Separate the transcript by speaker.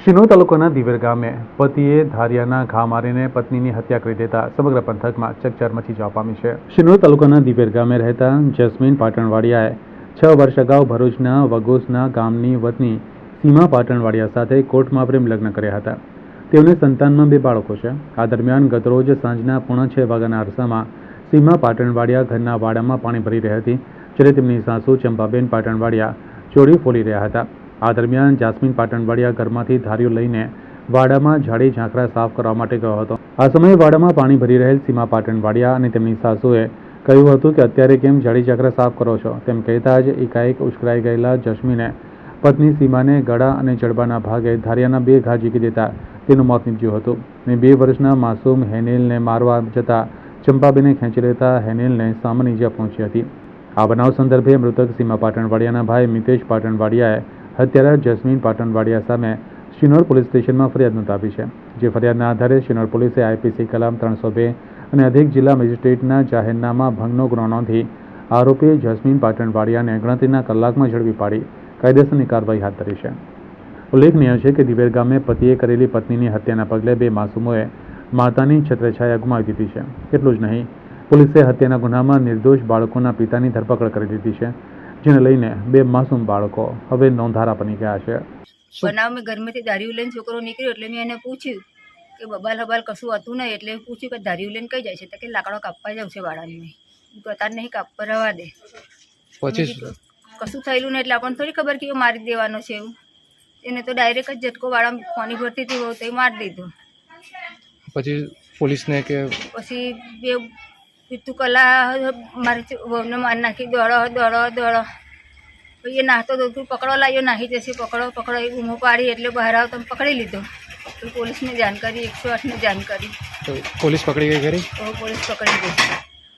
Speaker 1: શિનોર તાલુકાના દિવેર ગામે પતિએ ધારિયાના ઘા મારીને પત્નીની હત્યા કરી દેતા સમગ્ર પંથકમાં ચકચાર મચી જવા પામી છે. શિનોર તાલુકાના દિવેર ગામે રહેતા જસ્મીન પાટણવાડિયાએ 6 વર્ષ અગાઉ ભરૂચના વગોસના ગામની વતની સીમા પાટણવાડિયા સાથે કોર્ટમાં પ્રેમ લગ્ન કર્યા હતા. તેઓને સંતાનમાં 2 બાળકો છે. આ દરમિયાન ગતરોજ સાંજના 5:45 વાગ્યાના અરસામાં સીમા પાટણવાડિયા ઘરના વાડામાં પાણી ભરી રહી હતી, જ્યારે તેમની સાસુ ચંપાબેન પાટણવાડિયા ચોરી ફોલી રહ્યા હતા. આ દરમિયાન જાસ્મીન પાટણવાડિયા ઘરમાંથી ધારીઓ લઈને વાડામાં ઝાડી ઝાંખરા સાફ કરવા માટે ગયો હતો. આ સમયે વાડામાં પાણી ભરી રહેલ સીમા પાટણવાડિયા અને તેમની સાસુએ કહ્યું હતું કે અત્યારે કેમ ઝાડી ઝાંખરા સાફ કરો છો, તેમ કહેતા જ એકાએક ઉશ્કેરાઈ ગયેલા જસ્મીને પત્ની સીમાને ગળા અને જડબાના ભાગે ધારિયાના 2 ઘા ઝીકી દેતા તેનું મોત નીપજ્યું હતું. અને 2 વર્ષના માસૂમ હેનેલને મારવા જતા ચંપાબેને ખેંચી લેતા હેનેલને સામાન્ય ઈજા પહોંચી હતી. આ બનાવ સંદર્ભે મૃતક સીમા પાટણવાડિયાના ભાઈ મિતેશ પાટણવાડિયાએ હત્યારા જસ્મીન પાટણવાડિયા સામે શિનોર પોલીસ સ્ટેશનમાં ફરિયાદ નોંધાવી છે. જે ફરિયાદના આધારે શિનોર પોલીસે આઈપીસી કલમ 302 અને અધિક જિલ્લા મેજિસ્ટ્રેટના જાહેરનામા ભંગનો ગુનો નોંધી આરોપી જસ્મીન પાટણવાડિયાને ગણતરીના કલાકમાં ઝડપી પાડી કાયદેસરની કાર્યવાહી હાથ ધરી છે. ઉલ્લેખનીય છે કે દિવેર ગામે પતિએ કરેલી પત્નીની હત્યાના પગલે 2 માસૂમોએ માતાની છત્રછાયા ગુમાવી દીધી છે. એટલું જ નહીં, પોલીસે હત્યાના ગુનામાં નિર્દોષ બાળકોના પિતાની ધરપકડ કરી લીધી છે, જેને લઈને 2 માસૂમ બાળકો હવે નોંધારા બની ગયા છે.
Speaker 2: બનાવ મેં ઘરમાંથી ધારીયું લઈને છોકરો નીકળ્યો એટલે મેં એને પૂછ્યું કે બબાલ હબાલ કશું હતું નહીં, એટલે પૂછ્યું કે ધારીયું લઈને કઈ જાય છે, તો કે લાકડો કાપવા જાવ છે વાળાની. અત્યારે નહીં કાપવા રવા દે, પછી કશું થયેલું નહીં એટલે આપણને થોડી ખબર કે એ મારી દેવાનો છે એવું. એને તો ડાયરેક્ટ જ ઝટકો વાળા પાણી ભરતી હતી બહુ, તો એ મારી દીધું.
Speaker 3: પછી પોલીસને કે
Speaker 2: પછી 2 પીતું કલા મારી વહુને મારી નાખી, દોડો પછી એ નાહતો દોડતું પકડવા લાગ્યો, નાહી જશે, પકડો એ બૂમો પાડી એટલે બહાર આવતો પકડી લીધો. તો પોલીસને જાણ કરી, 108ને જાણ કરી.
Speaker 3: પોલીસ પકડી ગઈ ખરી?
Speaker 2: તો પોલીસ પકડી ગઈ.